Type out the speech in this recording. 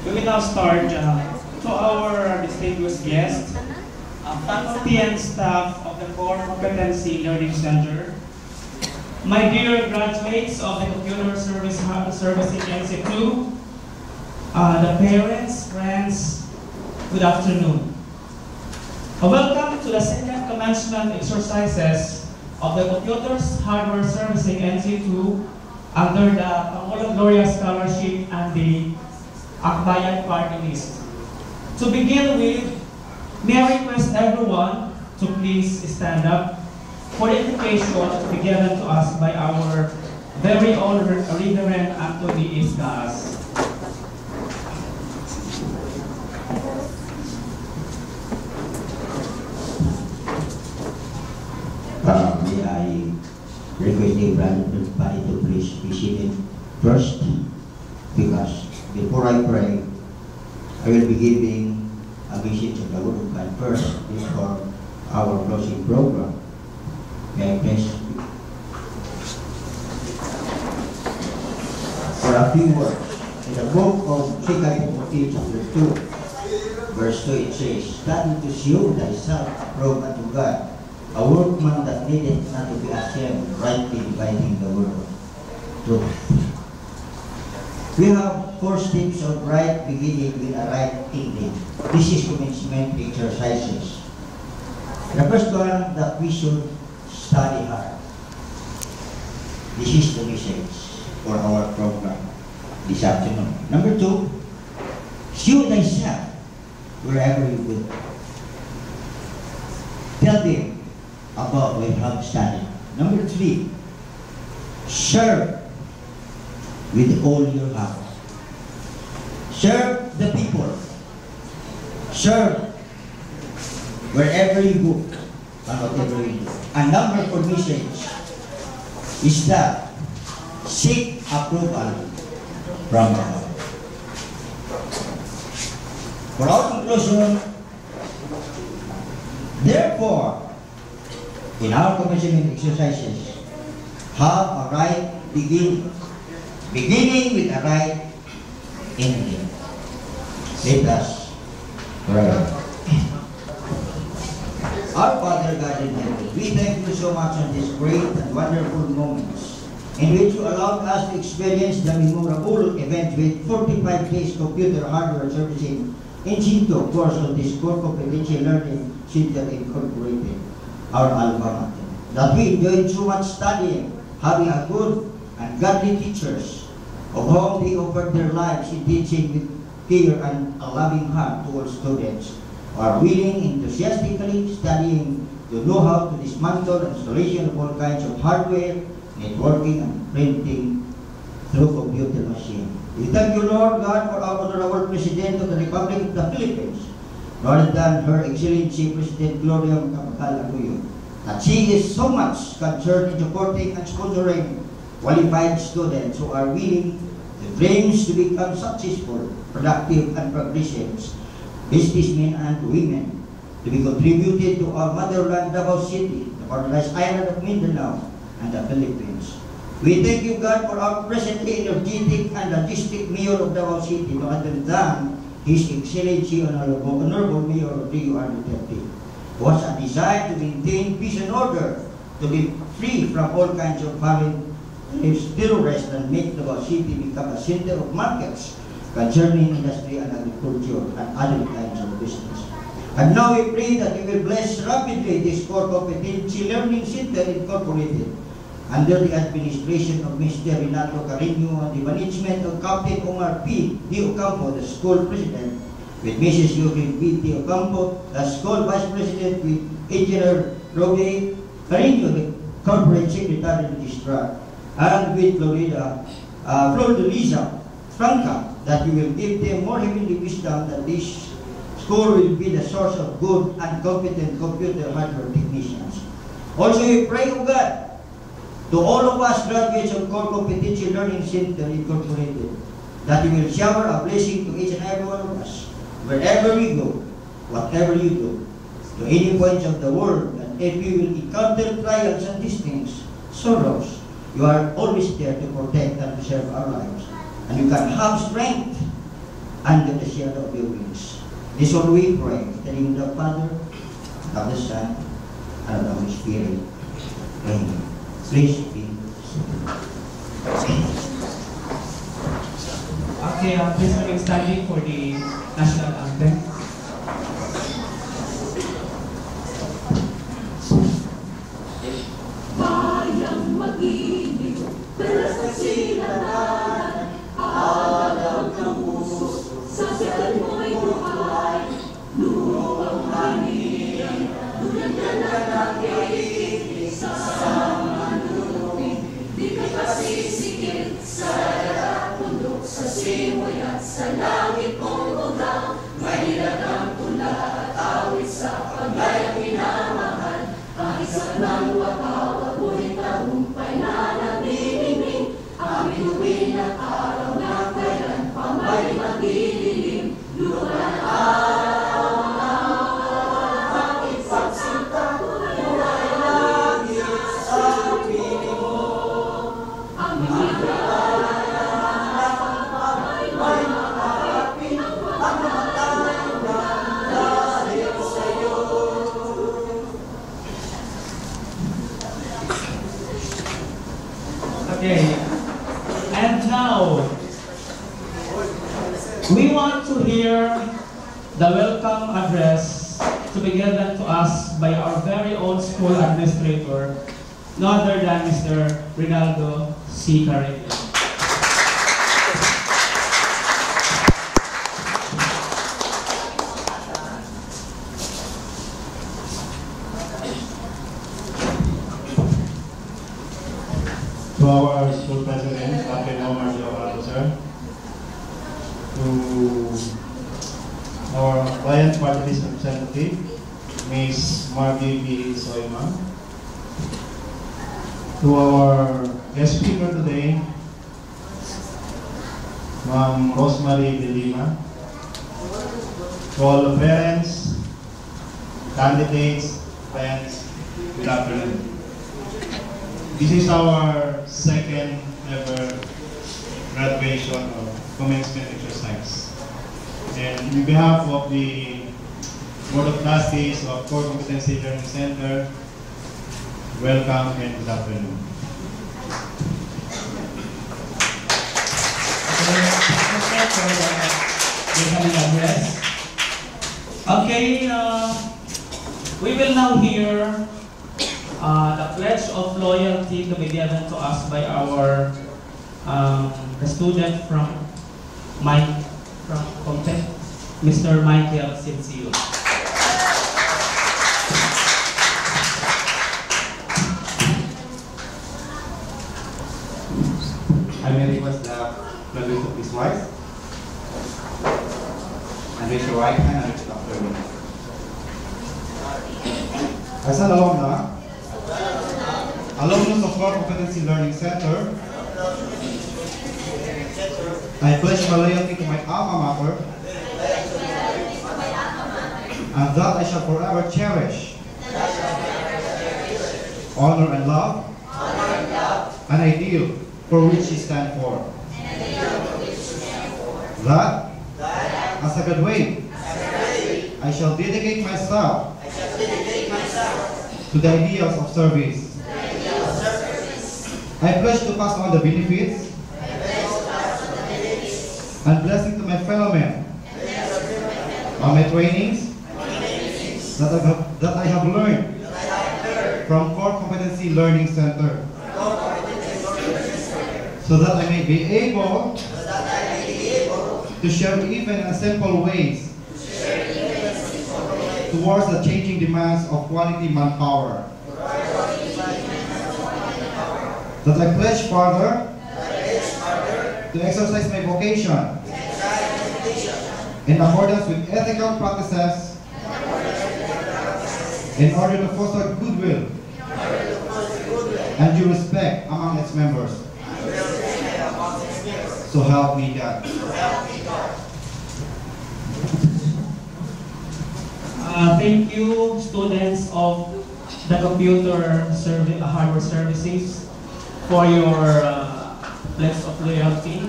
We will now start to our distinguished guest, faculty and staff of the Core Competency Learning Center, my dear graduates of the Computer Servicing NC2, the parents, friends, good afternoon. Welcome to the second commencement exercises of the Computers Hardware Servicing NC2 under the Pangulo Gloria Scholarship and the Akbayan Party List. To begin with, may I request everyone to please stand up for the invitation to be given to us by our very own Reverend Anthony Isgaas. May I request the Brother to please be seated first, because before I pray, I will be giving a message of the Word of God first before our closing program. May I please? For a few words, in the book of 2 Timothy chapter 2, verse 2, it says, "Study to show thyself approved unto God, a workman that needeth not to be ashamed, rightly dividing the word of truth." We have 4 steps of right beginning with a right ending. This is commencement exercises. The first one, that we should study hard. This is the message for our program this afternoon. Number 2, show thyself wherever you go. Tell them about what you have studied. Number 3, serve with all your heart. Serve the people. Serve wherever you go and whatever you do. And number 4 message is that seek approval from God. For our conclusion, therefore, in our commissioning exercises, have a right beginning with a right ending. Let us pray. Our Father God in heaven, we thank you so much on these great and wonderful moments in which you allowed us to experience the memorable event with 45 days computer hardware servicing NC2 course of this Core Competency Learning Center Incorporated, our alma mater. That we enjoyed so much studying, having a good and godly teachers of whom they offered their lives in teaching with care and a loving heart towards students who are willing, enthusiastically studying to know how to dismantle installation of all kinds of hardware, networking, and printing through computer machine. We thank you, Lord God, for our Honorable President of the Republic of the Philippines, rather than Her Excellency President Gloria Macapagal-Arroyo, that she is so much concerned in supporting and sponsoring qualified students who are willing their dreams to become successful, productive, and progressive businessmen and women, to be contributed to our motherland, Davao City, the paradise island of Mindanao, and the Philippines. We thank you, God, for our presently energetic and logistic Mayor of Davao City, no other than His Excellency Honorable Mayor Rodrigo R. Duterte, who has a desire to maintain peace and order, to be free from all kinds of foreign terrorists, and make Davao City become a center of markets concerning industry and agriculture and other kinds of business. And now we pray that you will bless rapidly this Core Competency Learning Center Incorporated under the administration of Mr. Renato Carino and the management of Captain Omar P. D. Ocampo, the school president, with Mrs. Eugene B. D. Ocampo, the school vice president, with Engineer Roby Carino, the corporate secretary registrar, and with Florida Franca, that you will give them more heavenly wisdom, that this school will be the source of good and competent computer hardware technicians. Also, we pray, O God, to all of us graduates of Core Competency Learning Center Incorporated, that you will shower a blessing to each and every one of us, wherever we go, whatever you do, to any points of the world, and if we will encounter trials and things, sorrows, you are always there to protect and preserve our lives. And you can have strength under the shadow of your wings. This all we pray, in the name of the Father, of the Son, and of the Holy Spirit. Amen. Please be Okay, please remain standing for the national anthem. Bayang mag-ibig, belas na silangan, alam ng puso, sa sikat mo'y buhay, luwang hangin, tulad ka na nakikita sa manunubig, di ka pasisikip sa dagat, bundok, sa simoy at sa langit mong ugang, mahilag ang tula at awit sa paglayang minamahal, kaisap ng wakaw at buhay tagumpay na naniningning, aming tuwin at araw na kailan pa may magdidilim, lupa ng araw ang aking pagsinta, buhay langit sa piling mo, ang higala may maharapin, ang matay na dahil sa'yo. Okay, and now we want to hear the welcome address to be given to us by our very own school administrator, no other than Mr. Rinaldo C. Carrillo. To our school president, Captain Omar Giovanni, sir. To our client party list representative, Ms. Margie B. Soyman. To our guest speaker today, Ma'am Rosemary De Lima. To all the parents, candidates, friends, good afternoon. This is our second ever graduation or commencement exercise. And on behalf of the Board of Trustees of Core Competency Learning Center, welcome and good afternoon. Okay, we will now hear the pledge of loyalty to be given to us by our the student from Content, Mr. Michael Sinsio. I may request the pledge to please rise. And raise your right hand and repeat after me. I said alumnus of Core Competency Learning Center, I pledge my loyalty to my alma mater, and that I shall forever cherish, honor and love, an ideal for which she stands for. That, as I graduate, I shall dedicate myself to the ideals of service. I pledge to pass on the benefits and blessing to my fellow men on my trainings that I have learned from Core Competency Learning Center, so that I may be able to share even in simple ways towards the changing demands of quality manpower. That I pledge further to exercise my vocation in accordance with ethical practices in order to foster goodwill and due respect among its members. So help me God. Thank you, students of the computer hardware services, for your pledge of loyalty.